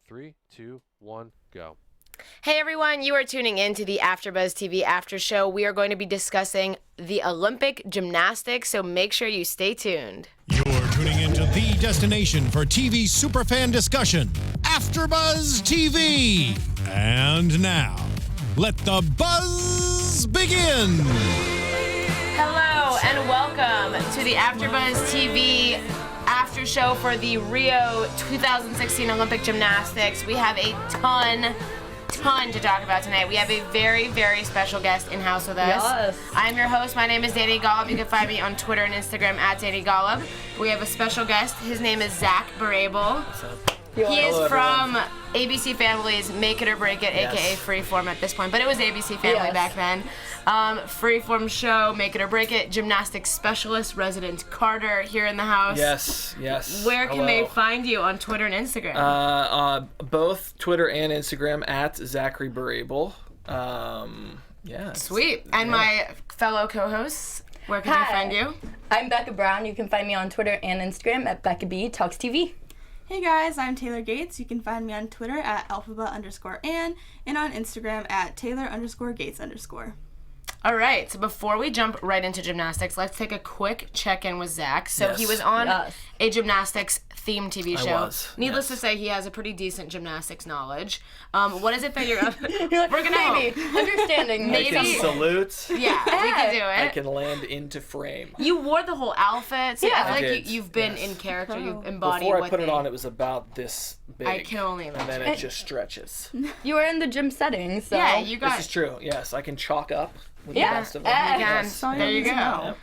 3, 2, 1, go. Hey everyone, you are tuning in to the AfterBuzz TV After Show. We are going to be discussing the Olympic gymnastics, so make sure you stay tuned. You're tuning into the destination for TV superfan discussion, AfterBuzz TV. And now, let the buzz begin. Hello and welcome to the AfterBuzz TV After Show for the Rio 2016 Olympic Gymnastics. We have a ton to talk about tonight. We have a very, very special guest in-house with us. Yes. I'm your host. My name is Dani Golub. You can find me on Twitter and Instagram at Dani Golub. We have a special guest. His name is Zachary Abel. He is from ABC Family's Make It or Break It, aka Freeform at this point, but it was ABC Family back then. Freeform show, Make It or Break It, gymnastics specialist, resident Carter here in the house. Yes. Where can they find you on Twitter and Instagram? Both Twitter and Instagram at Zachary Abel. Sweet. And my fellow co-hosts, where can they find you? I'm Becca Brown. You can find me on Twitter and Instagram at Becca B Talks TV. Hey guys, I'm Taylor Gates. You can find me on Twitter at alphabet_Ann and on Instagram at Taylor_Gates_. All right, so before we jump right into gymnastics, let's take a quick check-in with Zach. So he was on a gymnastics-themed TV show. I was. Needless to say, he has a pretty decent gymnastics knowledge. What is it that you're up? You're like, We're gonna maybe. Understanding. I can salute. Yeah, we can do it. I can land into frame. You wore the whole outfit, so I feel I like did. you've been in character. You've embodied Before I what put it they- on, it was about this big. I can only And then imagine. it just stretches. You were in the gym setting, so. Yeah, you got This is true. Yes, I can chalk up with the Yeah. best of them. Again, Yes. there you go.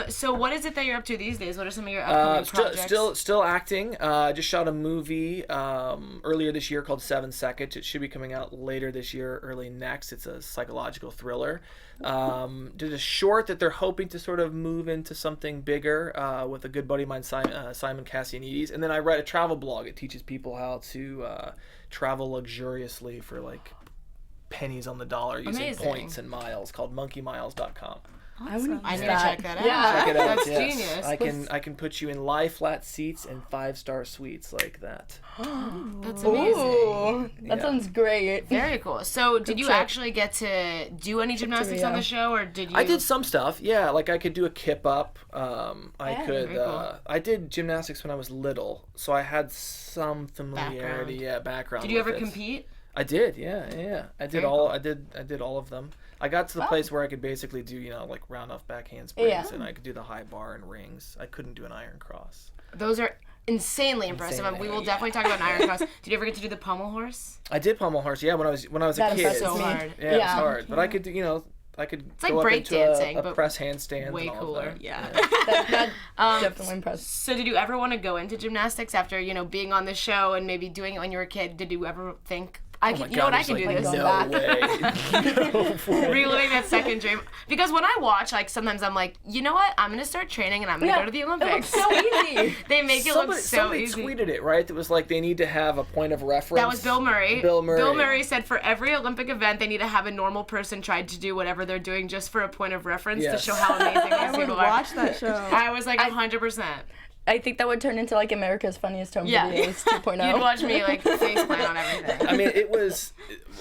So what is it that you're up to these days? What are some of your upcoming projects? Still acting. I just shot a movie earlier this year called 7 Seconds. It should be coming out later this year, early next. It's a psychological thriller. Did a short that they're hoping to sort of move into something bigger with a good buddy of mine, Simon Cassianides. And then I write a travel blog. It teaches people how to travel luxuriously for like pennies on the dollar using Amazing. points and miles, called monkeymiles.com. I need I need to check that out. Yeah. Check it out. That's yes. genius. I can put you in lie flat seats and 5-star suites like that. That's amazing. Ooh, that sounds great. Very cool. So did you trip. actually get to do any gymnastics on the show, or did you? I did some stuff. Yeah, like I could do a kip up. I could. very cool. I did gymnastics when I was little, so I had some familiarity. Background. Did you with ever it. compete? I did. Yeah. I did Very all. cool. I did all of them. I got to the place where I could basically do, like round off back handsprings, and I could do the high bar and rings. I couldn't do an iron cross. Those are insanely impressive. And we will definitely talk about an iron cross. Did you ever get to do the pommel horse? I did pommel horse. Yeah, when I was a That kid. impresses So me. hard. Yeah, it was hard, but I could do, I could like go up break into dancing, a but press handstand. way and all of cooler. that. Yeah. That definitely impressed. So did you ever want to go into gymnastics after being on the show and maybe doing it when you were a kid? Did you ever think? I can do this. No way. Reliving that second dream. Because when I watch, like, sometimes I'm like, you know what? I'm going to start training and I'm going to go to the Olympics. It looks so easy. They make it look so somebody easy. tweeted it, right? It was like they need to have a point of reference. That was Bill Murray. Bill Murray Said for every Olympic event, they need to have a normal person try to do whatever they're doing just for a point of reference to show how amazing I these would people are. watch that show. I was like 100%. I think that would turn into like America's Funniest Home Videos 2.0. You'd watch me like faceplant on everything. I mean, it was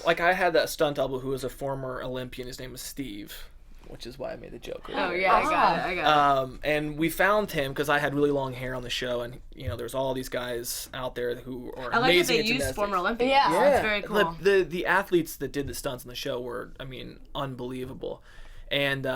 like I had that stunt double who was a former Olympian. His name was Steve, which is why I made the joke. Oh yeah, I got it. And we found him because I had really long hair on the show, and there's all these guys out there who are I like that amazing they at used gymnastics. former Olympians. Yeah. That's very cool. The athletes that did the stunts on the show were, unbelievable. And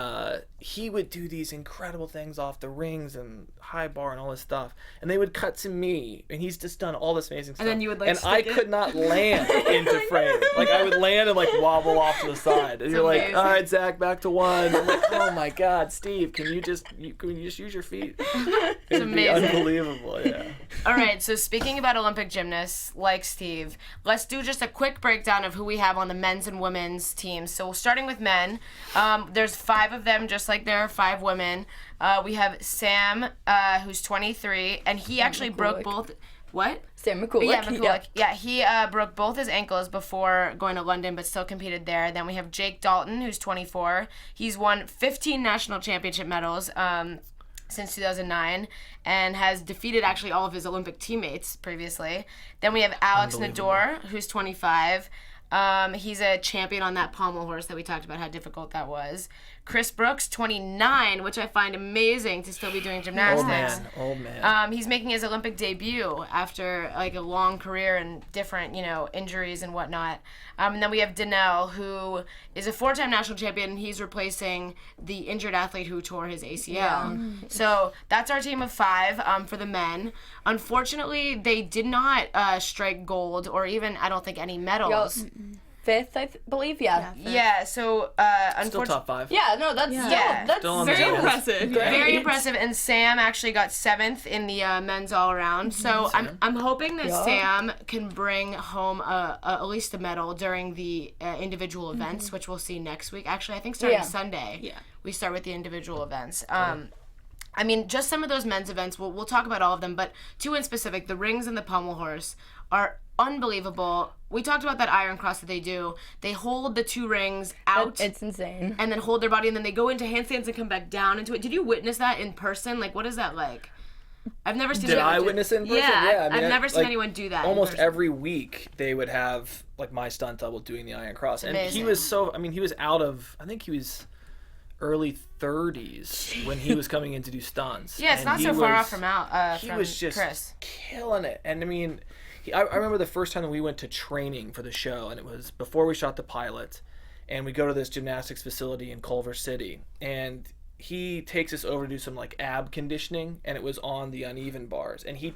he would do these incredible things off the rings and high bar and all this stuff. And they would cut to me, and he's just done all this amazing stuff. And then you would, like, and I stick it? could not land into frame. Like, I would land and, like, wobble off to the side. And you're amazing. like, all right, Zach, back to one. I'm like, oh, my God, Steve, can you just use your feet? It'd be amazing. unbelievable, yeah. All right, so speaking about Olympic gymnasts like Steve, let's do just a quick breakdown of who we have on the men's and women's teams. So starting with men, there's 5 of them, just like there are 5 women. We have Sam, who's 23, and he actually broke both. What? Sam McCulloch. Yeah, McCulloch. Yeah, he broke both his ankles before going to London, but still competed there. Then we have Jake Dalton, who's 24. He's won 15 national championship medals. since 2009 and has defeated actually all of his Olympic teammates previously. Then we have Alex Nador, who's 25. He's a champion on that pommel horse that we talked about how difficult that was. Chris Brooks, 29, which I find amazing to still be doing gymnastics. Old man. He's making his Olympic debut after like a long career and different, injuries and whatnot. And then we have Danelle, who is a 4-time national champion. He's replacing the injured athlete who tore his ACL. Yeah. So that's our team of 5 for the men. Unfortunately, they did not strike gold or even, I don't think, any medals. 5th, I believe, yeah. Yeah, so Still top 5. Yeah, no, that's Still very impressive. Very impressive. And Sam actually got 7th in the men's all around. So I'm hoping that Sam can bring home at least a medal during the individual events, which we'll see next week. Actually, I think starting Sunday, we start with the individual events. I mean, just some of those men's events, we'll talk about all of them, but 2 in specific, the rings and the pommel horse, are unbelievable. We talked about that iron cross that they do. They hold the 2 rings out. It's insane. And then hold their body, and then they go into handstands and come back down into it. Did you witness that in person? Like, what is that like? I've never seen. Did I witness it in person? Yeah, I've never seen anyone do that. Almost every week they would have like my stunt double doing the iron cross, and Amazing. he was he was out of. I think he was early 30s when he was coming in to do stunts. Yeah, it's not so far off from He was just Chris. killing it, and I mean. I remember the first time that we went to training for the show, and it was before we shot the pilot, and we go to this gymnastics facility in Culver City, and he takes us over to do some like ab conditioning, and it was on the uneven bars, and he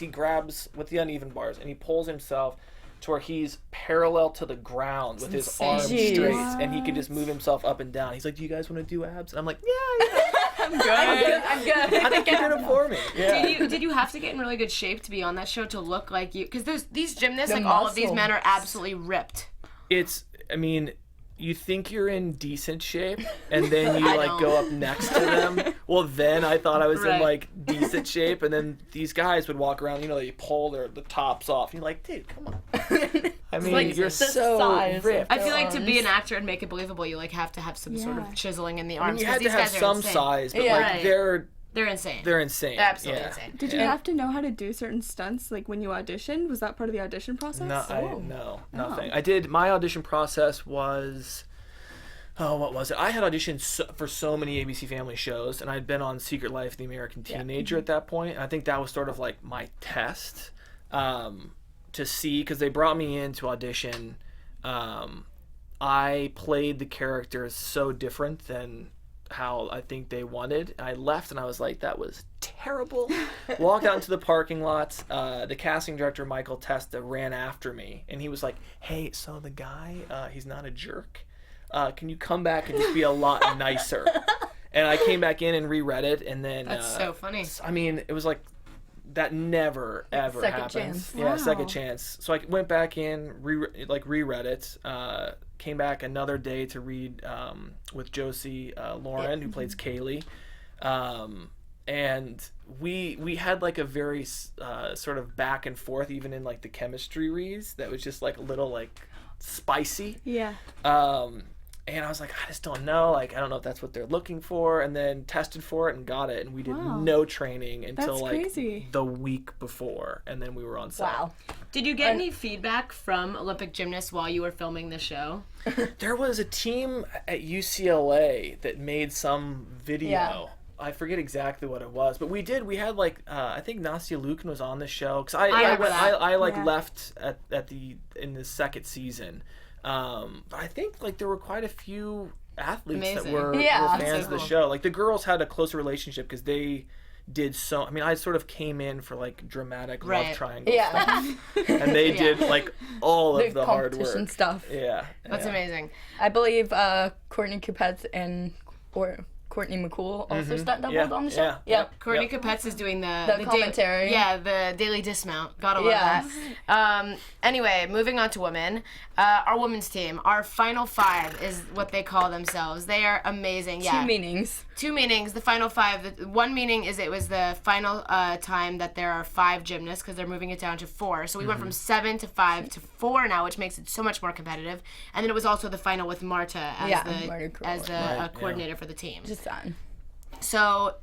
grabs with the uneven bars, and he pulls himself to where he's parallel to the ground with his arms straight, and he can just move himself up and down. He's like, "Do you guys want to do abs?" And I'm like, "Yeah." I'm good. I think you're good for me. Yeah. Did you have to get in really good shape to be on that show to look like you? Because these gymnasts, The like all of these muscles. men, are absolutely ripped. You think you're in decent shape, and then you go up next to them. Well, then I thought I was in like decent shape, and then these guys would walk around. They pull the tops off. And you're like, dude, come on. I mean, like you're the so size ripped. I feel like to be an actor and make it believable, you like have to have some sort of chiseling in the arms. You had to have some size, but like they're insane. They're insane. They're absolutely insane. Did you have to know how to do certain stunts, like when you auditioned? Was that part of the audition process? No, nothing. I did. My audition process was. Oh, what was it? I had auditioned for so many ABC Family shows, and I'd been on Secret Life of the American Teenager at that point. And I think that was sort of like my test to see, because they brought me in to audition. I played the characters so different than how I think they wanted. I left, and I was like, that was terrible. Walked out into the parking lot. The casting director, Michael Testa, ran after me, and he was like, "Hey, so the guy, he's not a jerk. Can you come back and just be a lot nicer?" And I came back in and reread it, and then That's so funny. I mean, it was like that never ever Second happens. chance. Yeah, Wow. second chance. So I went back in, reread it. Came back another day to read with Josie Lauren, who plays Kaylee, and we had like a very sort of back and forth, even in like the chemistry reads. That was just like a little like spicy. Yeah. And I was like, I just don't know. Like, I don't know if that's what they're looking for. And then tested for it and got it. And we did no training until That's like crazy. the week before. And then we were on set. Wow. Did you get any feedback from Olympic gymnasts while you were filming the show? There was a team at UCLA that made some video. Yeah. I forget exactly what it was, but we had like I think Nastia Lukin was on the show, because I left in the second season. I think like there were quite a few athletes that were fans of the show. Like the girls had a closer relationship because they did so. I mean, I sort of came in for like dramatic love triangle stuff, and they did like all of the hard competition work stuff. Yeah, That's amazing. I believe Courtney Capets and Courtney McCool also stunt doubled on the show. Courtney Capets is doing the commentary. the daily dismount. Gotta love that. Anyway, moving on to women. Our women's team, our final 5 is what they call themselves. They are amazing. Two meanings. 2 meanings. The final 5. One meaning is it was the final time that there are 5 gymnasts, because they're moving it down to 4. So we went from 7 to 5 to 4 now, which makes it so much more competitive. And then it was also the final with Marta as the coordinator for the team. Just on. So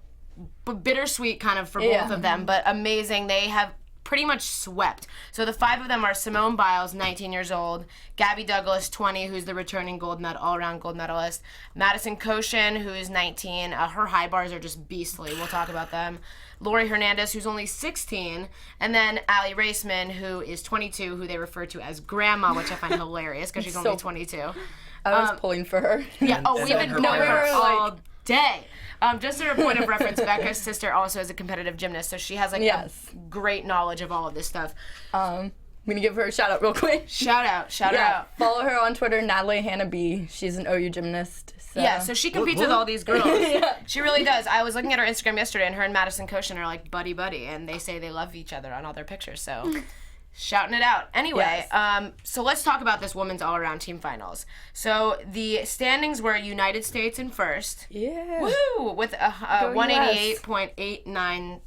bittersweet kind of for both of them, but amazing. They have pretty much swept. So the 5 of them are Simone Biles, 19 years old, Gabby Douglas, 20, who's the returning all-around gold medalist, Madison Koshin, who is 19. Her high bars are just beastly. We'll talk about them. Lori Hernandez, who's only 16, and then Allie Raceman, who is 22, who they refer to as Grandma, which I find hilarious because she's only 22. I was pulling for her. Yeah. We've been pulling for her all day. Just as a point of reference, Becca's sister also is a competitive gymnast, so she has a great knowledge of all of this stuff. I'm gonna give her a shout out real quick. Shout out. Follow her on Twitter, Natalie Hannah B. She's an OU gymnast. So. Yeah, so she competes with all these girls. She really does. I was looking at her Instagram yesterday, and her and Madison Koshin are like buddy, and they say they love each other on all their pictures. So. Shouting it out. Anyway, so let's talk about this women's all-around team finals. So the standings were United States in first. Yeah. Woo! With a 188.897.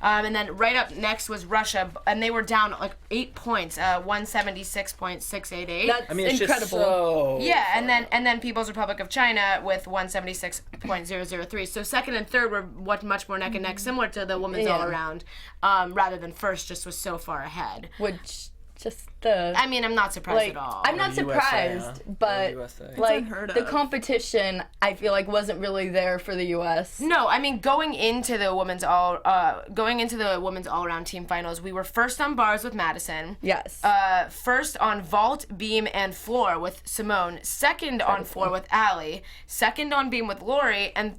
And then right up next was Russia, and they were down like 8 points, 176.688. That's it's incredible. Just and then People's Republic of China with 176.003. So second and third were much more neck and neck, similar to the women's all-around, rather than first just was so far ahead. Which just the... I mean, I'm not surprised at all. I'm not surprised, but like the competition, I feel like wasn't really there for the U.S. No, I mean going into the women's all-around team finals, we were first on bars with Madison. Yes. First on vault, beam, and floor with Simone. Second on floor with Allie. Second on beam with Lori, and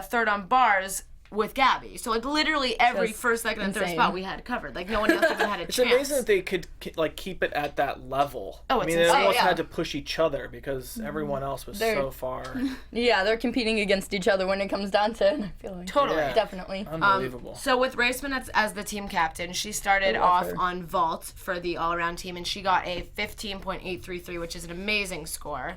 third on bars with Gabby. So like literally every first, second, and third spot we had covered. Like no one else even had a chance. It's amazing that they could like keep it at that level. Oh, I mean, they almost had to push each other because everyone else was so far. Yeah, they're competing against each other when it comes down to it, I feel like. Totally. Yeah. Definitely. Unbelievable. So with Raceman as the team captain, she started off on vault for the all-around team, and she got a 15.833, which is an amazing score.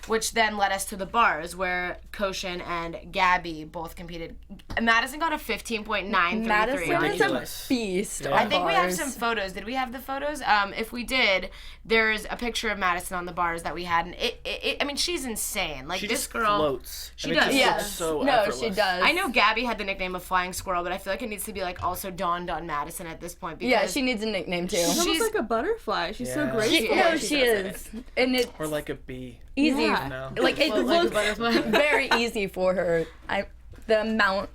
Which then led us to the bars, where Koshin and Gabby both competed. Madison got a 15.933. Madison is a beast. Yeah. I think we have some photos. Did we have the photos? If we did, there's a picture of Madison on the bars that we had, and I mean, she's insane. Like She this just girl floats. She and does. It just looks Yes. so No, effortless. she does. I know Gabby had the nickname of Flying Squirrel, but I feel like it needs to be like also dawned on Madison at this point. Because Yeah, she needs a nickname too. She's almost like a butterfly. She's so graceful. She is. And it's Or like a bee. easy. Yeah. No. Like it Float like a looks butterfly. very easy for her. The amount,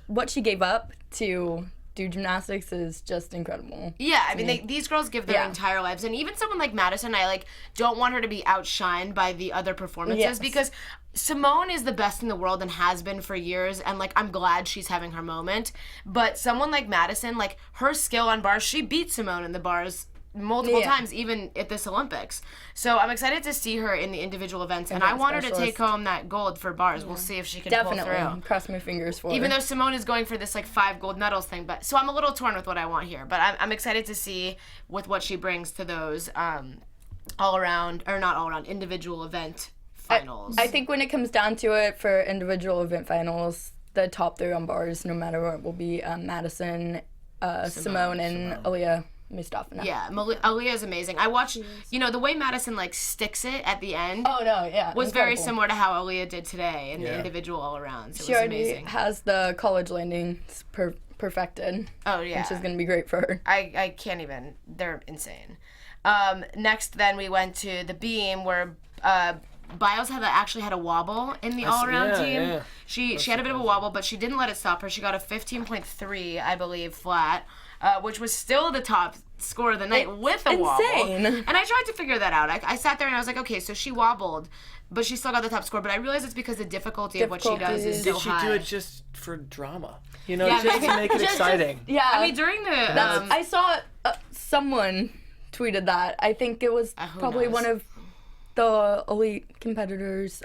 what she gave up to do gymnastics is just incredible. Yeah, I mean, these girls give their entire lives, and even someone like Madison, I don't want her to be outshined by the other performances because Simone is the best in the world and has been for years, and I'm glad she's having her moment. But someone like Madison, her skill on bars, she beat Simone in the bars multiple times, even at this Olympics. So I'm excited to see her in the individual events, and I want her to take home that gold for bars. Yeah. We'll see if she can pull through. Cross my fingers for her. Even though Simone is going for this 5 gold medals thing, but so I'm a little torn with what I want here. But I'm excited to see with what she brings to those individual event finals. I think when it comes down to it for individual event finals, the top 3 on bars, no matter what, will be Madison, Simone, and Aaliyah Mustafa. Yeah, Aaliyah is amazing. I watched, the way Madison sticks it at the end. Oh no, yeah, was incredible. Very similar to how Aaliyah did today in the individual all around. So she it was already amazing. has the college landing perfected. Oh yeah, which is gonna be great for her. I can't even. They're insane. Next, then we went to the beam where. Biles actually had a wobble in the all-around team. Yeah. She had a bit of a wobble, but she didn't let it stop her. She got a 15.3, I believe, flat, which was still the top score of the night with a wobble. And I tried to figure that out. I sat there and I was like, okay, so she wobbled, but she still got the top score. But I realized it's because the difficulty of what she does is so high. Did she do it just for drama? Just to make it exciting. Yeah. I mean, during the... I saw someone tweeted that. I think it was probably one of the elite competitors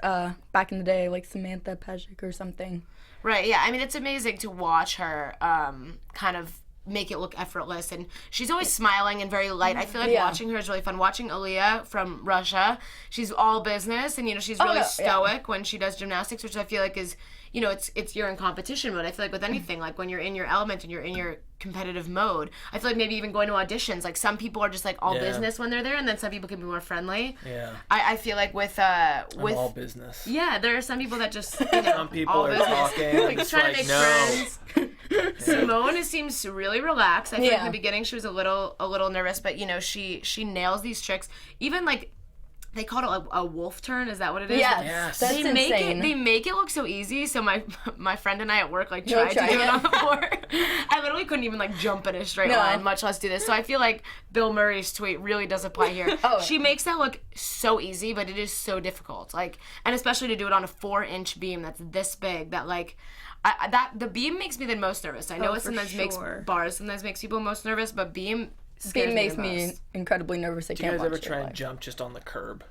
back in the day, like Samantha Pejic or something. Right, yeah. I mean, it's amazing to watch her kind of make it look effortless, and she's always smiling and very light. I feel like watching her is really fun. Watching Aaliyah from Russia, she's all business, and she's really stoic when she does gymnastics, which I feel like is you know, you're in competition mode. I feel like with anything, like when you're in your element and you're in your competitive mode, I feel like maybe even going to auditions, like some people are just like all business when they're there, and then some people can be more friendly. Yeah. I feel like with all business. Yeah, there are some people that just, you know, Some people all are business. talking. Like, Just trying like, to make no. friends. Simone seems really relaxed. I feel like in Yeah. the beginning she was a little nervous, but you know, she nails these tricks. Even like, they called it a wolf turn. Is that what it is? Yes. That's They insane. make it look so easy. So my friend and I at work like tried to try do it it. on the floor. I literally couldn't even like jump in a straight line, much less do this. So I feel like Bill Murray's tweet really does apply here. She makes that look so easy, but it is so difficult. Like, and especially to do it on a 4-inch beam that's this big. That like, the beam makes me the most nervous. I know it sometimes makes bars sometimes makes people most nervous, but beam. Beam makes me incredibly nervous. I Do you can't guys ever watch it try and live. jump just on the curb?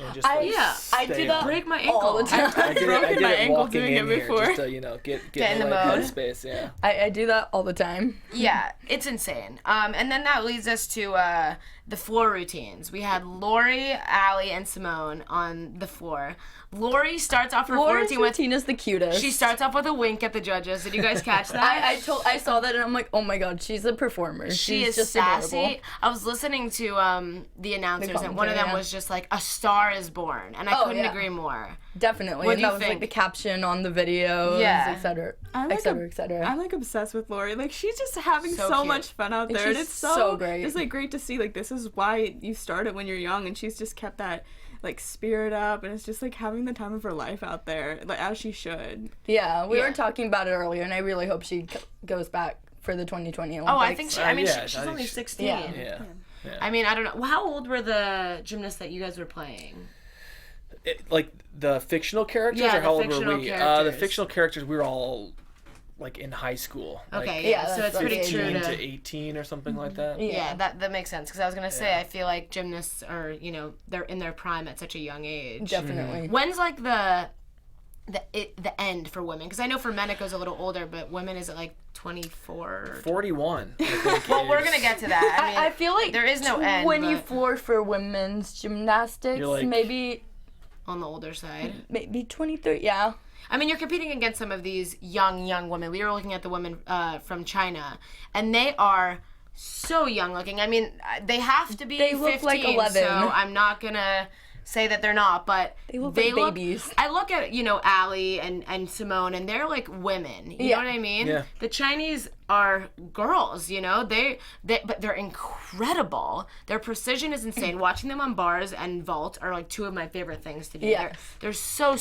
And just, I do that Break my ankle. all the time. I did broken my it ankle walking doing in it here before. just to, you know, get in the right mode. space. Yeah. I do that all the time. Yeah, it's insane. And then that leads us to the floor routines. We had Lori, Allie, and Simone on the floor. Lori starts off her floor Laura's routine with. routine is the cutest. She starts off with a wink at the judges. Did you guys catch that? I saw that and I'm like, oh my god, she's a performer. She is just sassy. adorable. I was listening to the announcers, and one of them commentary, was just like, "A star is born," and I couldn't yeah. agree more. Definitely. What And do you that was like think? the caption on the videos, Yeah. etc. I'm like etc. etc. I'm like obsessed with Lori. Like she's just having So so cute. much fun out there, and she's it's so great. It's like great to see. Like this is why you started when you're young, and she's just kept that like spirit up, and it's just like having the time of her life out there, like as she should. Yeah, we Yeah. were talking about it earlier, and I really hope she goes back for the 2020 Olympics. Oh, I think she. I mean, yeah, she's I think only she- 16. Yeah. Yeah. I mean, I don't know. Well, how old were the gymnasts that you guys were playing? Like the fictional characters, Yeah, or the how old were fictional we? The characters. fictional characters, we were all like in high school. Okay, Like, yeah, Yeah, so that's it's pretty like true 15 to. to 18 or something like that. Yeah, that makes sense. Because I was gonna say, I feel like gymnasts are, you know, they're in their prime at such a young age. Definitely. When's like the end for women? Because I know for men it goes a little older, but women is it like 24? 41. I think Well, we're is- gonna get to that. I mean, I feel like there is no end. 24 for women's gymnastics, You're like- maybe on the older side. 23. Yeah. I mean, you're competing against some of these young women. We were looking at the women from China, and they are so young looking. I mean, they have to be They 15, look like 11. so I'm not gonna say that they're not, but They look like babies. I look at, you know, Allie and Simone, and they're like women. You know what I mean? Yeah. The Chinese are girls, you know? But they're incredible. Their precision is insane. Watching them on bars and vault are like two of my favorite things to do. Yes. They're so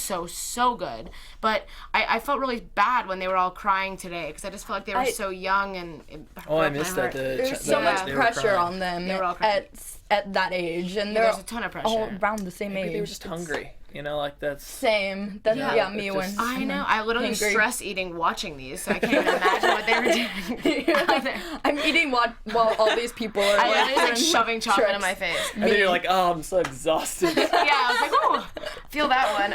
good. But I felt really bad when they were all crying today, because I just felt like they were so young, and it Oh, I broke my missed that. heart. There's so much they were pressure crying. on them They were all crying. at that age, and they're There's a ton of pressure. all around the same Maybe age. they were just hungry. You know, like that's. Same. That's, Yeah. yeah, me It's when just- I know. I literally Hungry. stress eating watching these, so I can't even imagine what they were doing. I'm eating while all these people are. I literally was like doing shoving chocolate in tricks. my face. And then you're like, oh, I'm so exhausted. Yeah, I was like, oh, feel that one.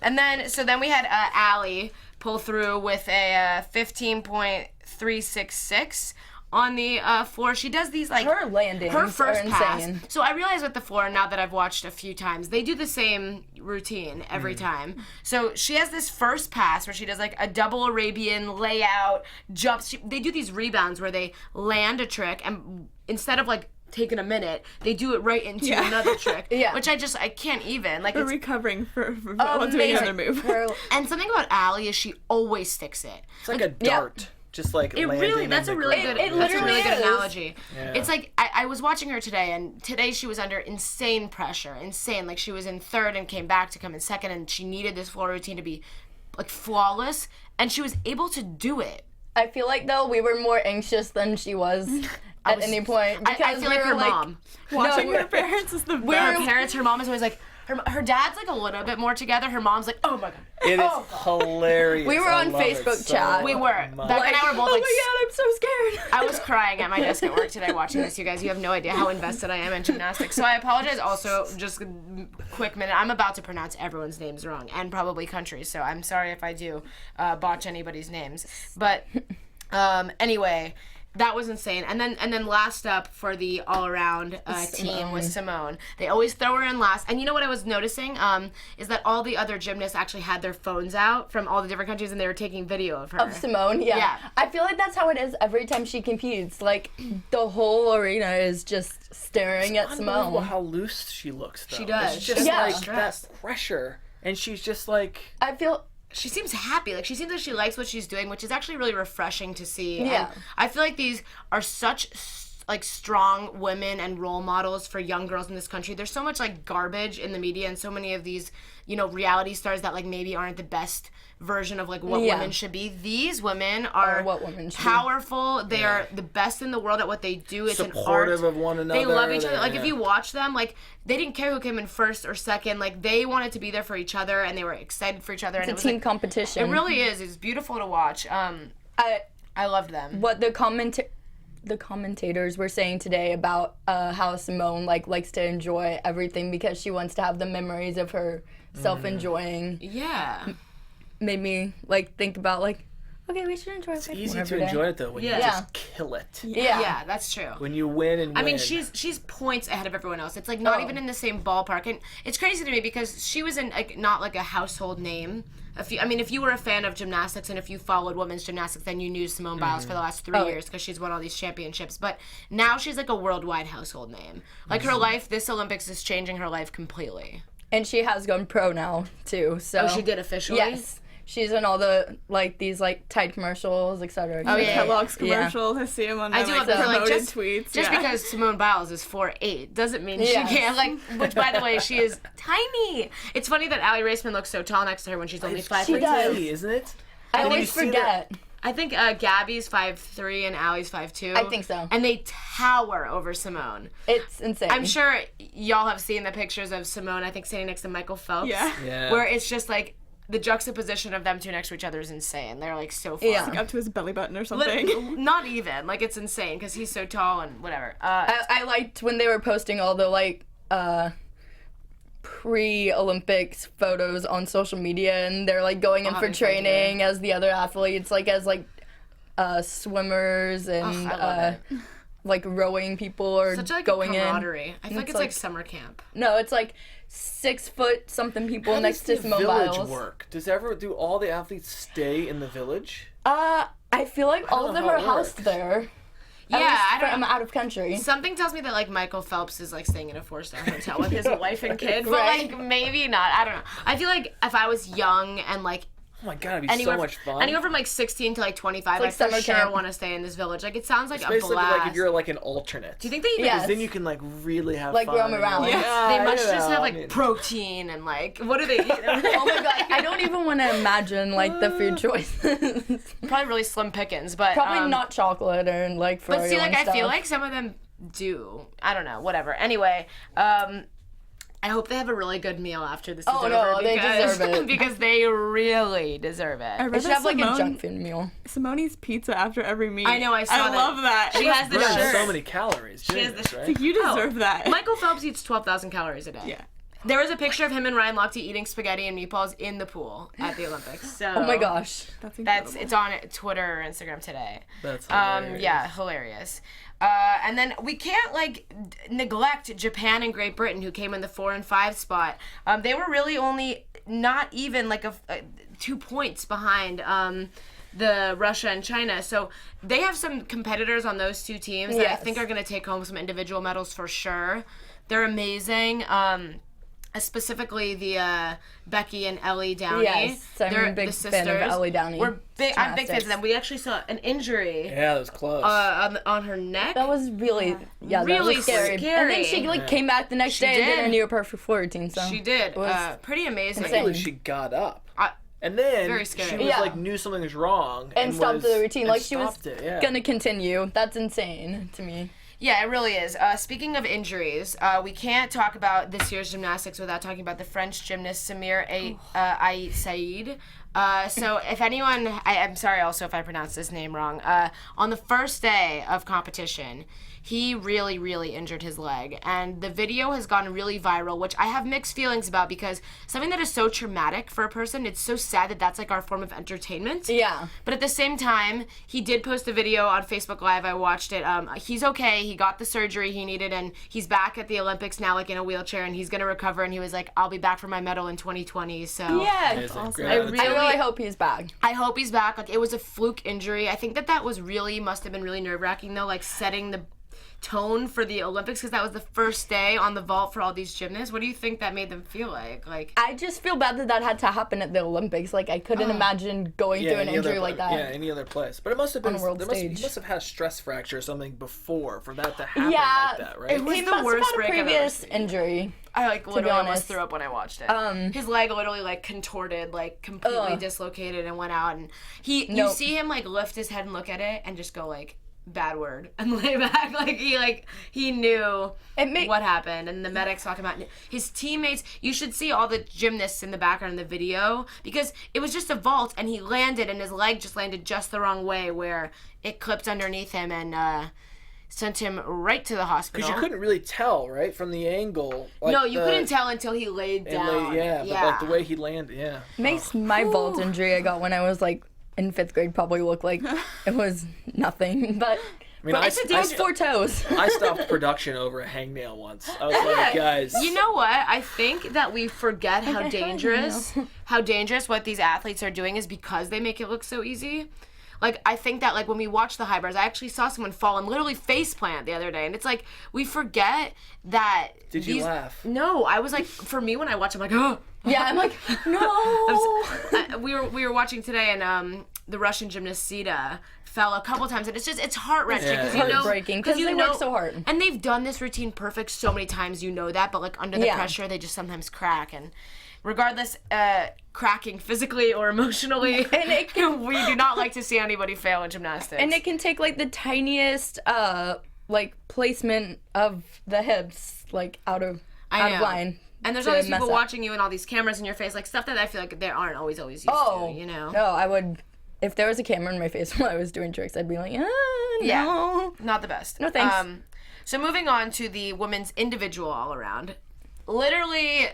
And then we had Allie pull through with a 15.366 on the floor. She does these like Her landings her first are pass. insane. So I realize with the floor, now that I've watched a few times, they do the same routine every time. So she has this first pass where she does like a double Arabian layout, jumps. They do these rebounds where they land a trick, and instead of like taking a minute, they do it right into another trick. Yeah. Which I can't even. Like, We're it's recovering for while doing another move. Her- and something about Allie is she always sticks it. It's like a dart. Just like It landing really, on that's the a really ground. good, that's a literally really good is. analogy. Yeah. It's like, I was watching her today, and today she was under insane pressure, like she was in third and came back to come in second, and she needed this floor routine to be like flawless, and she was able to do it. I feel like though we were more anxious than she was at any point. I Because feel we like were her mom. Watching we're- her parents is the Her best. parents, her mom is always like, her dad's like a little bit more together. Her mom's like, oh my god. It is hilarious. We were I on love it Facebook so chat. We were. much. Becca and I were both oh like, my god, I'm so scared. I was crying at my desk at work today watching this, you guys. You have no idea how invested I am in gymnastics. So I apologize also, just a quick minute. I'm about to pronounce everyone's names wrong, and probably countries, so I'm sorry if I do botch anybody's names. But anyway, That was insane. And then last up for the all-around team was Simone. They always throw her in last. And you know what I was noticing is that all the other gymnasts actually had their phones out from all the different countries, and they were taking video of her. Of Simone, yeah. I feel like that's how it is every time she competes. Like, the whole arena is just staring at Simone. Unbelievable how loose she looks, though. She does. It's just She like does. that pressure. And she's just like... I feel... She seems happy. Like, she seems like she likes what she's doing, which is actually really refreshing to see. Yeah. And I feel like these are such, like, strong women and role models for young girls in this country. There's so much, like, garbage in the media and so many of these, you know, reality stars that, like, maybe aren't the best version of, like, what women should be. These women are what women should powerful. They are the best in the world at what they do. It's supportive an art. of one another. They love each other. Like, if you watch them, like, they didn't care who came in first or second. Like, they wanted to be there for each other, and they were excited for each other. It's and a it was team competition. It really is. It's beautiful to watch. I loved them. What the commentators were saying today about how Simone likes to enjoy everything because she wants to have the memories of herself enjoying. Yeah. Made me think about okay, we should enjoy it. It's easy to enjoy it though when you just kill it. Yeah, that's true. When you win and win. I mean, she's points ahead of everyone else. It's like not even in the same ballpark, and it's crazy to me because she was not like a household name. If you were a fan of gymnastics and if you followed women's gymnastics, then you knew Simone Biles for the last 3 years because she's won all these championships. But now she's like a worldwide household name. Like her life, this Olympics is changing her life completely. And she has gone pro now too. So she did officially. Yes. She's in all the these Tide commercials, etc. Oh yeah, Kellogg's commercial. I see him on my promoted tweets. Just because Simone Biles is 4'8" doesn't mean she can't which by the way, she is tiny. It's funny that Allie Raceman looks so tall next to her when she's only 5'2", isn't it? I always forget. I think Gabby's 5'3" and Allie's 5'2". I think so. And they tower over Simone. It's insane. I'm sure y'all have seen the pictures of Simone, I think, standing next to Michael Phelps. Yeah. Where it's just like the juxtaposition of them two next to each other is insane. They're like so far. It's up to his belly button or something. Not even. Like it's insane because he's so tall and whatever. I liked when they were posting all the pre-Olympics photos on social media, and they're going in for training as the other athletes, as swimmers and I love it. Rowing people are such going camaraderie. in. I feel like it's like summer camp. No, it's 6 foot something people How next to Simone Biles. Biles. Work? Do all the athletes stay in the village? I feel like all of them are housed there. Yeah, I'm out of country. Something tells me that Michael Phelps is staying in a 4-star hotel with his wife and kid, but maybe not. I don't know. I feel like if I was young and oh my god, it'd be so much fun. Anywhere from 16 to 25, I for sure want to stay in this village. It sounds like especially a blast. if you're an alternate. Do you think they even? Because then you can really have fun. roam around. They must just have protein and what do they eat? Oh my god, I don't even want to imagine the food choices. Probably really slim pickings, but probably not chocolate or Froyo. But see, I feel like some of them do. I don't know. Whatever. Anyway, I hope they have a really good meal after this is over. Oh no, they deserve it. Because they really deserve it. They should have a junk food meal. Simone eats pizza after every meet. I know, I saw that. I love that. She has the shirt. so many calories. She has the shirt. You deserve that. Michael Phelps eats 12,000 calories a day. Yeah. There was a picture of him and Ryan Lochte eating spaghetti and meatballs in the pool at the Olympics. So oh my gosh. That's incredible. It's on Twitter or Instagram today. That's hilarious. Yeah, hilarious. And then we can't neglect Japan and Great Britain, who came in the 4 and 5 spot. They were really only not even 2 points behind the Russia and China. So they have some competitors on those two teams that I think are going to take home some individual medals for sure. They're amazing. Specifically the Becky and Ellie Downey. Yes, I'm a big fan of Ellie Downey. I'm big fans of them. We actually saw an injury. Yeah, that was close. On her neck. That was really really that was scary. And then she came back the next day and did her near perfect floor routine. So she did. It was pretty amazing. Insane. She got up. And then very scary. She was knew something was wrong and stopped the routine. She was gonna continue. That's insane to me. Yeah, it really is. Speaking of injuries, we can't talk about this year's gymnastics without talking about the French gymnast Samir Ait Said. So if anyone, I'm sorry also if I pronounced his name wrong, on the first day of competition, he really, really injured his leg. And the video has gone really viral, which I have mixed feelings about because something that is so traumatic for a person, it's so sad that that's like our form of entertainment. Yeah. But at the same time, he did post a video on Facebook Live. I watched it. He's okay. He got the surgery he needed, and he's back at the Olympics now, like in a wheelchair, and he's going to recover. And he was like, I'll be back for my medal in 2020. So Yeah. Amazing. awesome. Great I attitude. really hope he's back. I hope he's back. Like, it was a fluke injury. I think that was really, must have been really nerve-wracking, though, like setting the tone for the Olympics, because that was the first day on the vault for all these gymnasts. What do you think that made them feel like? I just feel bad that had to happen at the Olympics. Like, I couldn't imagine going through an injury like that. Yeah, any other place. But it must have been On a world he stage. must have had a stress fracture or something before for that to happen Yeah, like that, right? it was He the must worst have break had a I've ever previous seen. injury. I like literally almost honest. threw up when I watched it. His leg literally like contorted, like completely Ugh. dislocated and went out. And you Nope. see him like lift his head and look at it and just go like, bad word, and lay back. He knew what happened, and the medics talking about his teammates. You should see all the gymnasts in the background in the video, because it was just a vault and he landed and his leg just landed just the wrong way where it clipped underneath him and sent him right to the hospital. Because you couldn't really tell, right, from the angle. Like no, you couldn't tell until he laid down. But like the way he landed, yeah. Makes my vault injury I got when I was like in 5th grade probably look like it was nothing. But I mean, I was 4 toes. I stopped production over a hangnail once. I was like, guys. You know what? I think that we forget how dangerous what these athletes are doing is because they make it look so easy. Like, I think that, like, when we watch the high bars, I actually saw someone fall and literally face plant the other day. And it's like, we forget that. Did you laugh? No, I was like, for me, when I watch, I'm like, oh. Yeah, I'm like, no. We were watching today, and the Russian gymnast Sita fell a couple times, and it's heart wrenching because Heartbreaking because they work so hard. And they've done this routine perfect so many times, you know that, but like under the pressure, they just sometimes crack. And regardless, cracking physically or emotionally, and we do not like to see anybody fail in gymnastics. And it can take like the tiniest like placement of the hips like out of line. And there's all these people watching you and all these cameras in your face, like stuff that I feel like they aren't always used to, you know? No, I would, if there was a camera in my face while I was doing tricks, I'd be like, no. Not the best. No thanks. So moving on to the women's individual all-around. Literally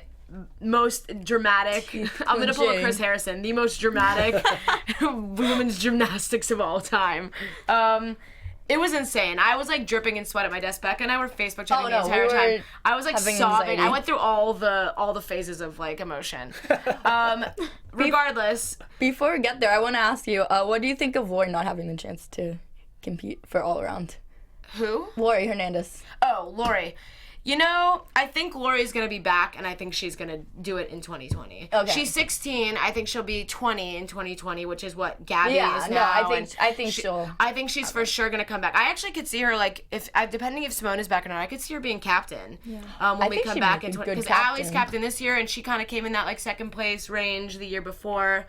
most dramatic, I'm going to pull a Chris Harrison, the most dramatic women's gymnastics of all time. It was insane. I was like dripping in sweat at my desk. Becca and I were Facebook chatting the entire time. I was like sobbing. Anxiety. I went through all the phases of like emotion. Regardless. Before we get there, I want to ask you, what do you think of Lori not having the chance to compete for all around? Who? Lori Hernandez. Oh, Lori. You know, I think Lori's going to be back, and I think she's going to do it in 2020. Okay. She's 16. I think she'll be 20 in 2020, which is what Gabby is now. No, I think she'll. I think she's for sure going to come back. I actually could see her, like, depending if Simone is back or not, I could see her being captain when we come back in 2020. Because Allie's captain this year, and she kind of came in that, like, second place range the year before.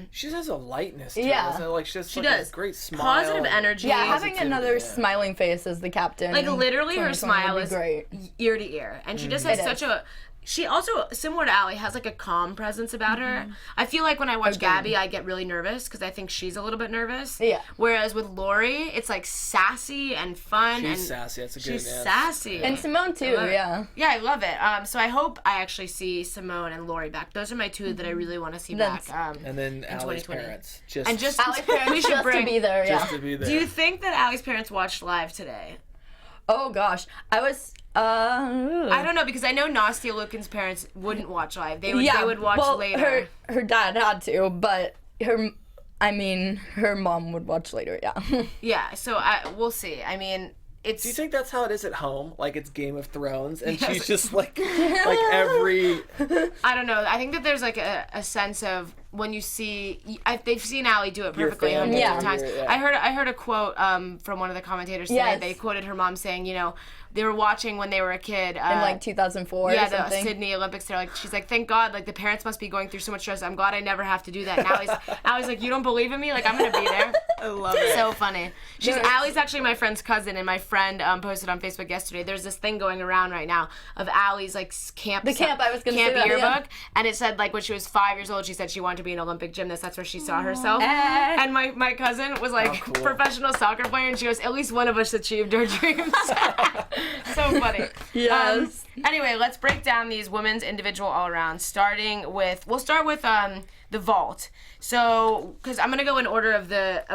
She has a lightness to Yeah. her. Like, she She like does. a great smile. Positive energy. Yeah, having another smiling face as the captain. Like, literally, her 2020 smile would be is great. ear to ear, and she just has It such is. a. She also, similar to Allie, has like a calm presence about her. I feel like when I watch Gabby, I get really nervous because I think she's a little bit nervous. Yeah. Whereas with Lori, it's like sassy and fun. She's and sassy. That's a good She's answer. sassy. And Simone too, yeah. Yeah, I love it. So I hope I actually see Simone and Lori back. Those are my two that I really want to see back. And then Allie's 2020. parents. Allie's parents we should just bring, to be there, Just to be there. Do you think that Allie's parents watched live today? Oh gosh, I was. I don't know, because I know Nastia Lukin's parents wouldn't watch live. They would watch later. Her dad had to, but her mom would watch later. Yeah. Yeah. So we'll see. I mean, it's. Do you think that's how it is at home? Like it's Game of Thrones, and she's just like every. I don't know. I think that there's like a sense of when you see. They've seen Allie do it perfectly Your hundreds family. of times. Yeah. I heard a quote from one of the commentators today. Yes. They quoted her mom saying, you know, they were watching when they were a kid. In like 2004 or the something. Sydney Olympics. They're like, she's like, thank God, like the parents must be going through so much stress. I'm glad I never have to do that. And Allie's like, you don't believe in me? Like I'm gonna be there. I love it. So funny. Allie's actually my friend's cousin, and my friend posted on Facebook yesterday. There's this thing going around right now of Allie's like camp. The camp, I was gonna say that, yearbook, yeah. and it said like when she was 5 years old, she said she wanted to be an Olympic gymnast. That's where she saw herself. And my cousin was like cool. professional soccer player, and she goes, at least one of us achieved our dreams. So funny. Yes. Anyway, let's break down these women's individual all-around, we'll start with the vault. So, because I'm going to go in order of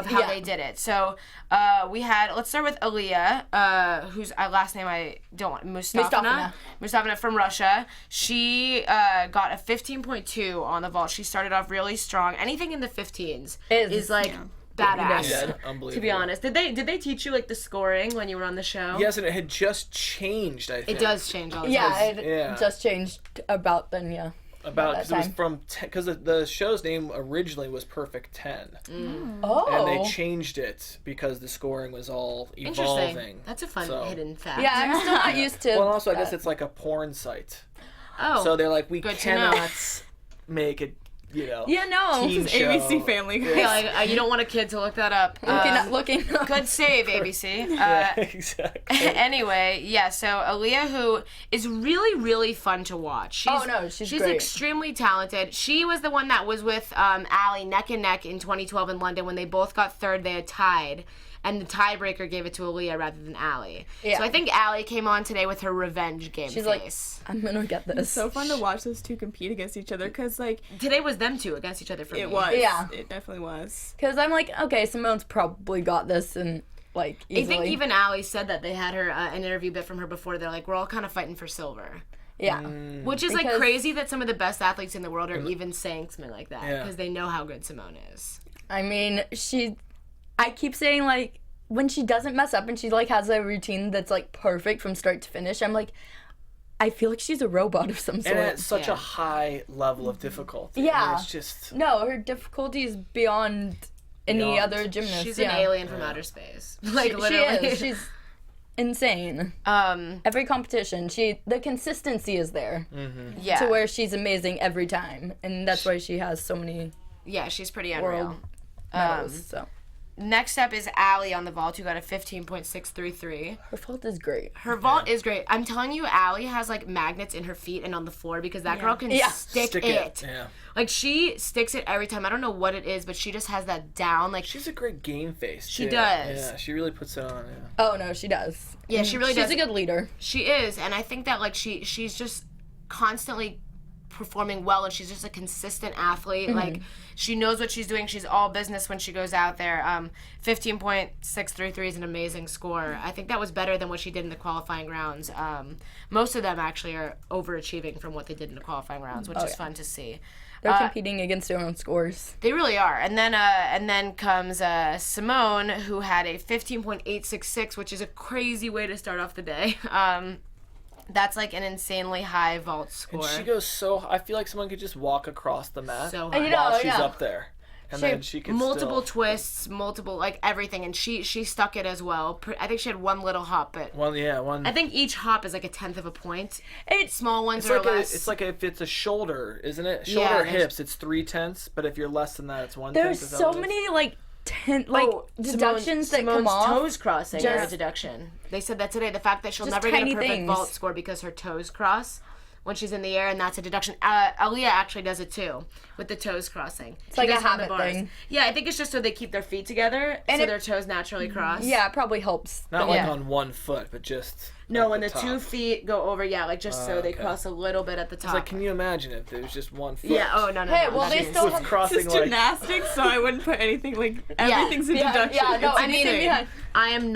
how they did it. So, let's start with Aliyah, whose last name I don't want, Mustafina from Russia. She got a 15.2 on the vault. She started off really strong. Anything in the 15s is like badass. Yeah, unbelievable. To be honest, did they teach you like the scoring when you were on the show? Yes, and it had just changed. I think it does change all the time. Yeah, it just changed about then. Yeah. About because it was from because the show's name originally was Perfect 10. Oh. And they changed it because the scoring was all evolving. Interesting. That's a fun hidden fact. Yeah, I'm still not used to. Well, also I guess it's like a porn site. Oh. So they're like, we good cannot make it. Yeah, no. Teen This is show. ABC Family. Yeah, like, you don't want a kid to look that up. Looking. Good save, ABC. Exactly. Anyway, yeah, so Aliyah, who is really, really fun to watch. She's she's great. extremely talented. She was the one that was with Ali neck and neck in 2012 in London when they both got third. They had tied. And the tiebreaker gave it to Aliyah rather than Ali. Yeah. So I think Ali came on today with her revenge game She's face. like, I'm gonna get this. It's so fun to watch those two compete against each other because, like, Today was them two against each other for me. it was. Yeah. It definitely was. Because I'm like, okay, Simone's probably got this and like easily. I think even Ali said that they had her an interview bit from her before. They're like, we're all kind of fighting for silver. Yeah. Which is like Because- crazy that some of the best athletes in the world are even saying something like that Yeah. because they know how good Simone is. I mean, I keep saying like, when she doesn't mess up and she like has a routine that's like perfect from start to finish, I'm like, I feel like she's a robot of some sort. And at such a high level of difficulty. Yeah. I mean, it's just. No, her difficulty is beyond any other gymnast. She's an alien from outer space. Like She literally. is. She's insane. Every competition, the consistency is there Yeah. to where she's amazing every time, and that's why she has so many Yeah, she's pretty unreal. world medals. So Next up is Ali on the vault, who got a 15.633. her fault is great. Her vault is great. I'm telling you, Ali has like magnets in her feet and on the floor because that girl can stick it. Yeah. Like she sticks it every time. I don't know what it is, but she just has that down. Like She's a great game face. She too. does. Yeah, she really puts it on. Yeah. Oh no, she does. Yeah, she really does. She's a good leader. She is, and I think that like she's just constantly performing well, and she's just a consistent athlete. Like she knows what she's doing. She's all business when she goes out there. 15.633 is an amazing score. I think that was better than what she did in the qualifying rounds. Most of them actually are overachieving from what they did in the qualifying rounds, which is fun to see. They're competing against their own scores. They really are. And then comes Simone, who had a 15.866, which is a crazy way to start off the day. That's like an insanely high vault score. And she goes I feel like someone could just walk across the mat So You high. know, while she's yeah. up there. And then she could multiple still... twists, multiple like everything, and she stuck it as well. I think she had one little hop, but One. I think each hop is like a tenth of a point. It's Small ones It's are like less. it's like if it's a shoulder, isn't it? Shoulder or there's- hips, it's 3/10. But if you're less than that, it's 1/10. there's Is that so what it is? many like deductions that Simone's come off. toes crossing are a just- deduction. They said that today. The fact that she'll Just never get a tiny perfect things. vault score because her toes cross when she's in the air, and that's a deduction. Aliyah actually does it too with the toes crossing. It's like a habit thing. Yeah, I think it's just so they keep their feet together, And so it- their toes naturally cross. Yeah, it probably helps. Not like Yeah. on one foot, but just. No, at when the top. 2 feet go over, yeah, like just so they okay. cross a little bit at the top. It's like, can you imagine if there was just 1 foot? Yeah. Oh no. Hey, no, well, that they is- still was have crossing It's like. gymnastics, so I wouldn't put anything like everything's a Yeah, deduction. yeah, no, It's anything insane. behind. I am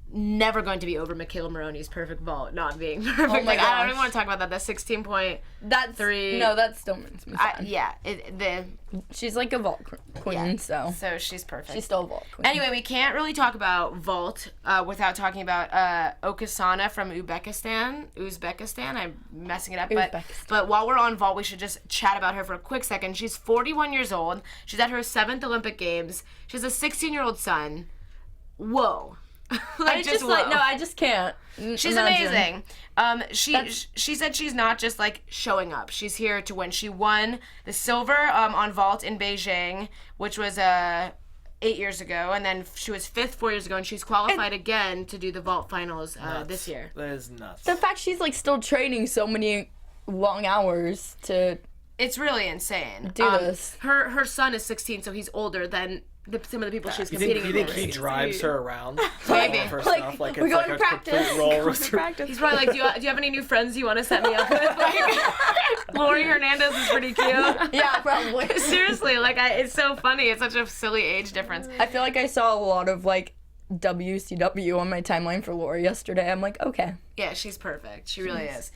never going to be over Michaela Maroney's perfect vault not being perfect. Oh my like I gosh. don't even want to talk about that. The 16 point. That's no, that still makes me sad. Yeah. She's like a vault queen, so So she's perfect. she's still a vault queen. Anyway, we can't really talk about vault without talking about Okasana from Uzbekistan. I'm messing it up, but while we're on vault, we should just chat about her for a quick second. She's 41 years old. She's at her 7th Olympic Games. She has a 16-year-old son. Whoa. I just like no, I just can't. She's imagine. amazing. She said she's not just like showing up. She's here to win. She won the silver on vault in Beijing, which was 8 years ago, and then she was 5th 4 years ago, and she's qualified again to do the vault finals this year. That is nuts. The fact she's like still training so many long hours to It's really insane. Do this. Her son is 16, so he's older than some of the people she's competing You think against. he drives her around? Maybe. For Like, stuff? Like, we're it's going like to a practice. complete role. He's probably like, do you have any new friends you want to set me up with? Like, Lori Hernandez is pretty cute. Yeah, probably. Seriously, like, it's so funny. It's such a silly age difference. I feel like I saw a lot of like WCW on my timeline for Lori yesterday. I'm like, okay. Yeah, she's perfect. She really is.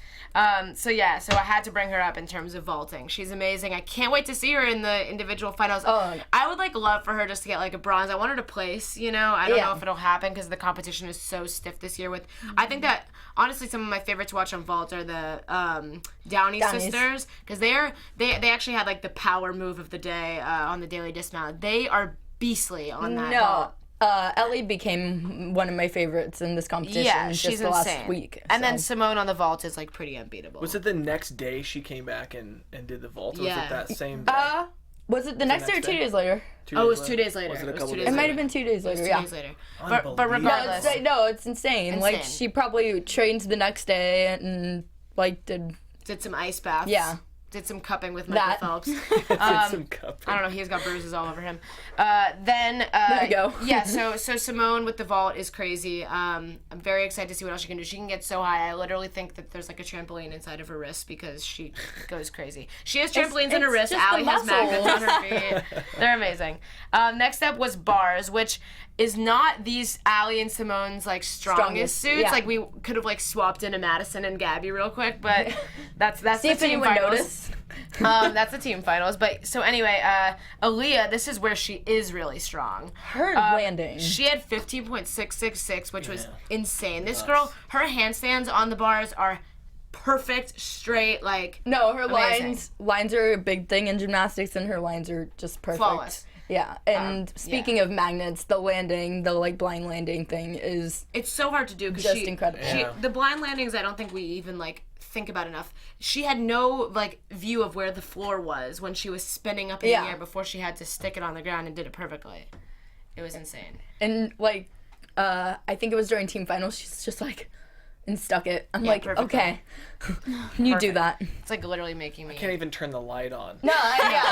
So I had to bring her up in terms of vaulting. She's amazing. I can't wait to see her in the individual finals. Oh. I would love for her just to get like a bronze. I want her to place, I don't know if it'll happen because the competition is so stiff this year I think that honestly some of my favorites to watch on vault are the Downey sisters because they actually had like the power move of the day on the daily dismount. They are beastly on that vault. Ellie became one of my favorites in this competition she's just the insane. last week. And then Simone on the vault is like pretty unbeatable. Was it the next day she came back and did the vault? Or was it that same day? Was it the next day or 2 days later? It was 2 days later. Was it a couple days It might have been 2 days later, 2 days later. But regardless. It's insane. Like, she probably trained the next day and, like, did some ice baths. Yeah. Did some cupping with Michael Phelps. Some cupping. I don't know. He's got bruises all over him. There you go. Yeah. So Simone with the vault is crazy. I'm very excited to see what else she can do. She can get so high. I literally think that there's like a trampoline inside of her wrist because she goes crazy. She has trampolines in her wrist. just the Allie has magnets on muscles. her feet. They're amazing. Next up was bars, which is not these Allie and Simone's like strongest suits. Yeah. Like we could have like swapped into Madison and Gabby real quick, but that's See the if team anyone finals. noticed. That's the team finals. But so anyway, Aaliyah, this is where she is really strong. Her landing. She had 15.666, which was insane. This girl, her handstands on the bars are perfect, straight, like No, her amazing. lines are a big thing in gymnastics, and her lines are just perfect. Flawless. Yeah, and speaking of magnets, the landing, the like blind landing thing is It's so hard to do because just incredible. The blind landings, I don't think we even like think about enough. She had no like view of where the floor was when she was spinning up in the air before she had to stick it on the ground and did it perfectly. It was insane. And like, I think it was during team finals. She's just like, and stuck it. I'm like, perfect. okay, you do that. It's like literally making me. Can't even turn the light on No,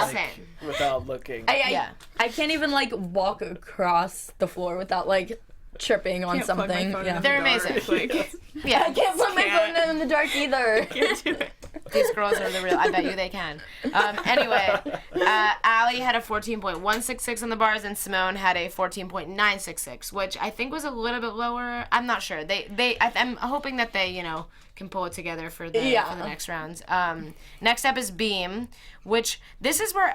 Insane. without looking. I can't even like walk across the floor without like tripping on Can't plug my something. phone Yeah. in They're the dark. amazing. Like, Yeah. I can't put my phone in the dark either. can't do it. These girls are the real. I bet you they can. Anyway, Allie had a 14.166 on the bars, and Simone had a 14.966, which I think was a little bit lower. I'm not sure. I'm hoping that they, can pull it together for the next rounds. Next up is beam, which this is where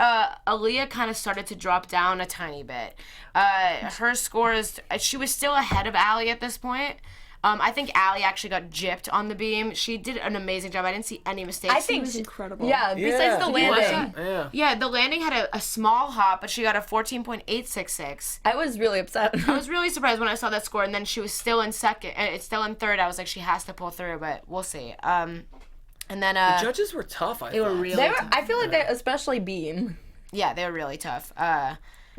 Aaliyah kind of started to drop down a tiny bit. Her score is she was still ahead of Allie at this point. I think Allie actually got gypped on the beam. She did an amazing job. I didn't see any mistakes. I think It was incredible. Yeah, besides the Did you watch landing. that? Yeah, the landing had a small hop, but she got a 14.866. I was really upset. I was really surprised when I saw that score, and then she was still in second. It's still in third. I was like, she has to pull through, but we'll see. And then The judges were tough. I they were thought. really They were, tough. I feel like they, especially beam, Yeah, they were really tough.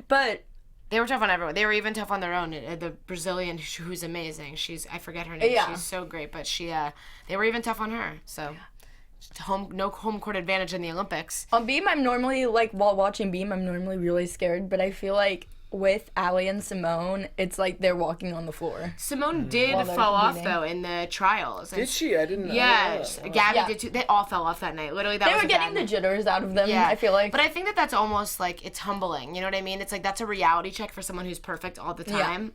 but They were tough on everyone. They were even tough on their own. The Brazilian, who's amazing. I forget her name. Yeah. She's so great, but they were even tough on her. So, no home court advantage in the Olympics. on beam, I'm normally like while watching beam, I'm normally really scared. But I feel like with Allie and Simone, it's like they're walking on the floor. Simone did While they're fall off competing. though in the trials. Did she? I didn't. Yeah, Gabby Yeah. did too. They all fell off that night. Literally, that They was were a getting bad the night. jitters out of them. Yeah, I feel like. But I think that's almost like it's humbling. You know what I mean? It's like that's a reality check for someone who's perfect all the time.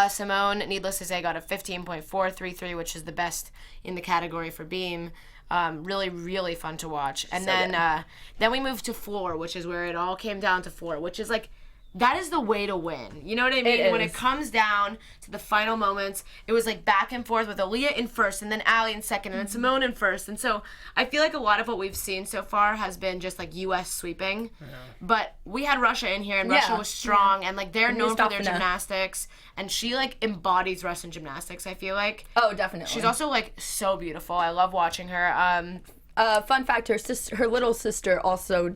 Simone, needless to say, got a 15.433, which is the best in the category for beam. Really, really fun to watch. And then we moved to floor, which is where it all came down to floor, which is like. That is the way to win. You know what I mean? When it comes down to the final moments, it was like back and forth with Aaliyah in first and then Allie in second and then Simone in first. And so I feel like a lot of what we've seen so far has been just like U.S. sweeping. Yeah. But we had Russia in here and Russia was strong and like they're known for their gymnastics. And she like embodies Russian gymnastics, I feel like. Oh, definitely. She's also like so beautiful. I love watching her. Fun fact, her little sister also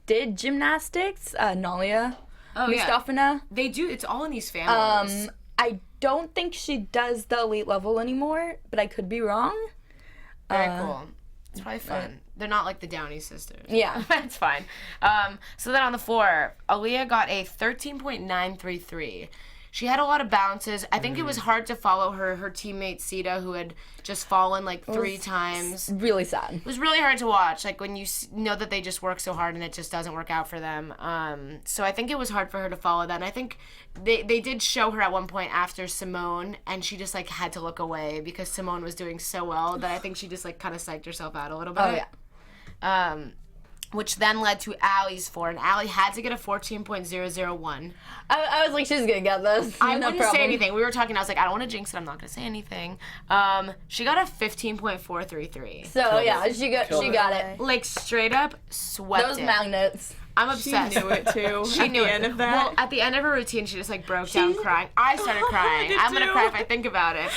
did gymnastics, Nalia. Mustafina. They do. It's all in these families. I don't think she does the elite level anymore, but I could be wrong. Very cool. It's probably fun. They're not like the Downey sisters. Yeah. It's fine. So then on the floor, Aaliyah got a 13.933. She had a lot of bounces. I think it was hard to follow her teammate Sita, who had just fallen like 3 times. Really sad. It was really hard to watch, like when you know that they just work so hard and it just doesn't work out for them. So I think it was hard for her to follow that. And I think they did show her at one point after Simone, and she just like had to look away because Simone was doing so well that I think she just like kind of psyched herself out a little bit. Oh, yeah. Which then led to Allie's 4, and Allie had to get a 14.001. I was like, she's gonna get this. I no wouldn't problem. say anything. We were talking, I was like, I don't want to jinx it, I'm not going to say anything. She got a 15.433. So, yeah, she got it. Like, straight up swept Those it. magnets. I'm obsessed. She knew it too. She knew at the it. end of that. Well, at the end of her routine, she just like broke down crying. I started crying. I'm gonna cry if I think about it.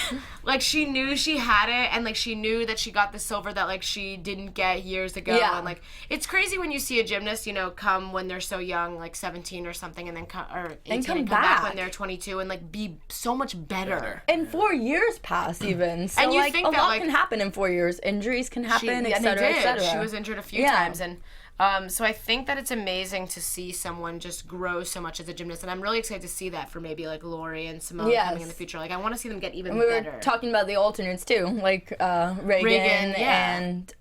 Like, she knew she had it, and like she knew that she got the silver that like she didn't get years ago. Yeah. And like, it's crazy when you see a gymnast, you know, come when they're so young, like 17 or something, and then or 18 and come back when they're 22 and like be so much better. And 4 years pass even. So And you like think a that, lot like, can happen in 4 years. Injuries can happen, etc., etc. She was injured a few times, and so I think that it's amazing to see someone just grow so much as a gymnast, and I'm really excited to see that for maybe like Lori and Simone coming in the future. Like, I want to see them get even better. We were talking about the alternates too, like Reagan and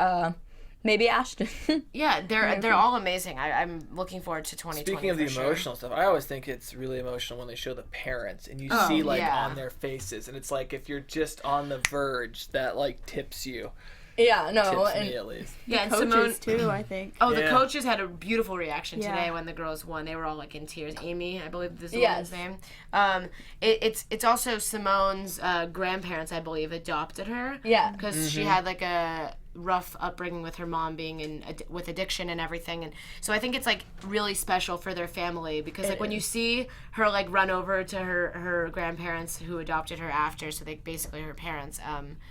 maybe Ashton. Yeah, they're all amazing. I'm looking forward to 2020. Speaking of the emotional stuff, I always think it's really emotional when they show the parents and you see like on their faces, and it's like if you're just on the verge, that like tips you. Yeah, no, Tips and me at least. Yeah, and coaches Simone too, I think. Oh, the coaches had a beautiful reaction today Yeah. when the girls won. They were all like in tears. Amy, I believe this is the Yes. woman's name. It's also Simone's grandparents, I believe, adopted her. Yeah. Because she had like a rough upbringing with her mom being with addiction and everything, and so I think it's like really special for their family because like when you see her like run over to her grandparents who adopted her after, so they basically her parents,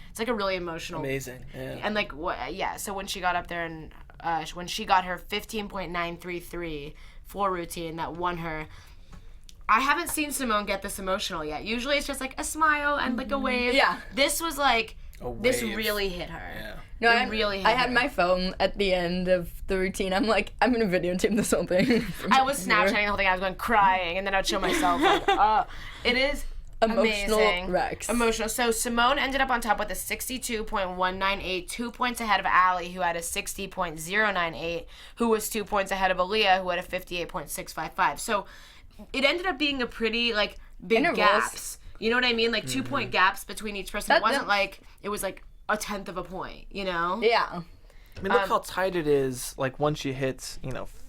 it's like a really emotional, Amazing, yeah. And like so when she got up there and when she got her 15.933 floor routine that won her, I haven't seen Simone get this emotional yet. Usually it's just like a smile and like a wave. Yeah. This was like this wave. really hit her. Yeah. No, I had my phone at the end of the routine. I'm like, I'm gonna videotape this whole thing. I was Snapchatting the whole thing. I was going crying, and then I'd show myself like, oh, it is Emotional amazing. wrecks. Emotional. So Simone ended up on top with a 62.198, 2 points ahead of Allie, who had a 60.098, who was 2 points ahead of Aaliyah, who had a 58.655. So it ended up being a pretty like big Intervals. gaps. You know what I mean? Like 2 point gaps between each person. It wasn't like it was like a tenth of a point, you know? Yeah. I mean, look how tight it is, like, once she hits,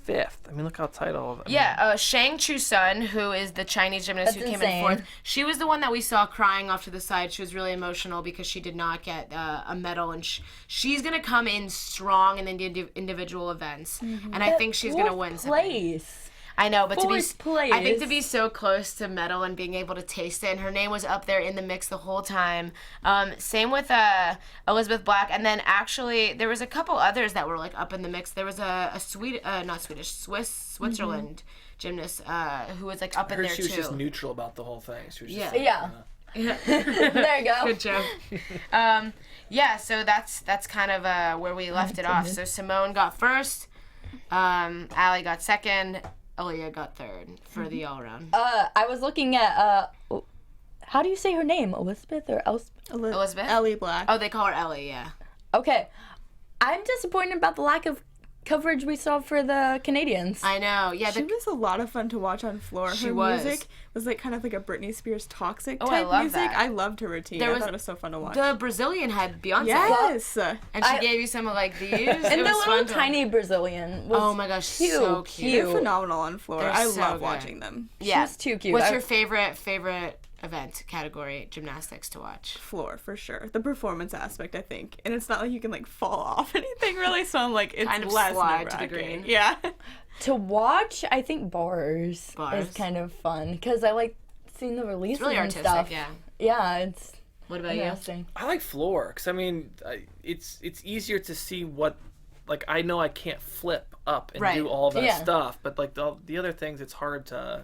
fifth. I mean, look how tight all of it. Shang Chu Sun, who is the Chinese gymnast who came in fourth, she was the one that we saw crying off to the side. She was really emotional because she did not get a medal, and she's going to come in strong in the individual events, and I think she's going to win something. Place. I know, but Fourth place. I think to be so close to medal and being able to taste it, and her name was up there in the mix the whole time. Same with Elizabeth Black, and then actually there was a couple others that were like up in the mix. There was a Switzerland gymnast who was like up in there too. She was just neutral about the whole thing. She was just Yeah. There you go. Good job. So that's kind of where we left it off. So Simone got first, Allie got second, Aaliyah got third for the all-around. I was looking at how do you say her name? Elizabeth or Elizabeth? Ellie Black. Oh, they call her Ellie, yeah. Okay. I'm disappointed about the lack of coverage we saw for the Canadians. I know. Yeah, She was a lot of fun to watch on floor. She Her was. music was like kind of like a Britney Spears toxic Oh, I type love music. that. I loved her routine. I thought it was so fun to watch. The Brazilian had Beyonce. Yes. And she gave you some of like these. And It the was little fun to- tiny Brazilian was Oh my gosh, so cute. They're phenomenal on floor. They're I so love good. watching them. Yeah. She's too cute. What's your favorite event category, gymnastics, to watch? Floor for sure. The performance aspect, I think, and it's not like you can like fall off anything really. So I'm like, it's Kind of less slide to the nerve-wracking. green. Yeah. To watch, I think bars Bars? is kind of fun because I like seeing the releases It's really and artistic, stuff. yeah. Yeah, it's What about you? interesting. I like floor because I mean, it's easier to see what, like I know I can't flip up and Right. do all that Yeah. stuff, but like the other things, it's hard to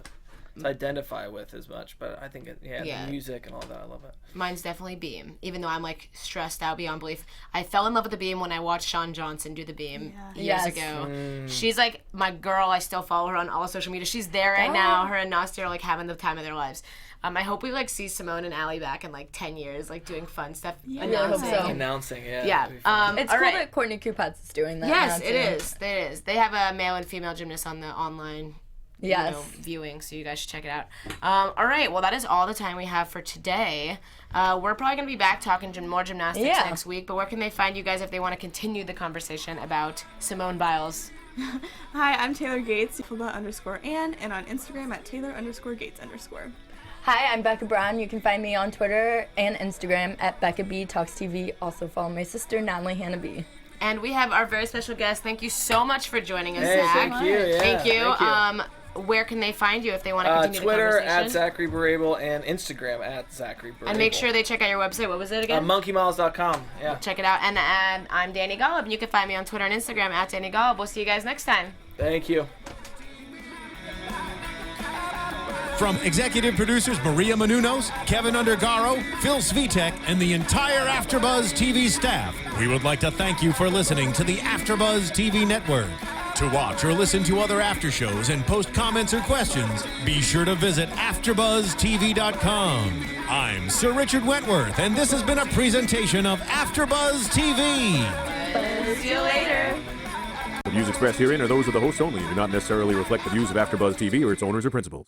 to identify with as much. But I think, the music and all that, I love it. Mine's definitely beam, even though I'm like stressed out beyond belief. I fell in love with the beam when I watched Shawn Johnson do the beam years ago. She's like my girl. I still follow her on all social media. She's there right now. Her and Nasty are like having the time of their lives. I hope we like see Simone and Allie back in like 10 years, like doing fun stuff. Announcing. Announcing, Yeah. It's cool that Courtney Kupats is doing that. Yes, now, it is. It is. They have a male and female gymnast on the online viewing, so you guys should check it out. All right, well, that is all the time we have for today. We're probably going to be back talking more gymnastics next week, but where can they find you guys if they want to continue the conversation about Simone Biles? Hi, I'm Taylor Gates, _Ann, and on Instagram at Taylor_Gates_. Hi, I'm Becca Brown. You can find me on Twitter and Instagram at Becca B Talks TV. Also follow my sister, Natalie Hannah B. And we have our very special guest. Thank you so much for joining us, Zach. Thank you. Yeah, thank you. Thank you. Where can they find you if they want to continue Twitter the conversation? at Zachary Abel and Instagram at Zachary Abel. And make sure they check out your website. What was it again? monkeymiles.com. Yeah. Check it out. And I'm Dani Golub, and you can find me on Twitter and Instagram at Dani Golub. We'll see you guys next time. Thank you. From executive producers Maria Menounos, Kevin Undergaro, Phil Svitek, and the entire AfterBuzz TV staff, we would like to thank you for listening to the AfterBuzz TV network. To watch or listen to other after shows and post comments or questions, be sure to visit AfterBuzzTV.com. I'm Sir Richard Wentworth, and this has been a presentation of AfterBuzz TV. See you later. The views expressed herein are those of the hosts only and do not necessarily reflect the views of AfterBuzz TV or its owners or principals.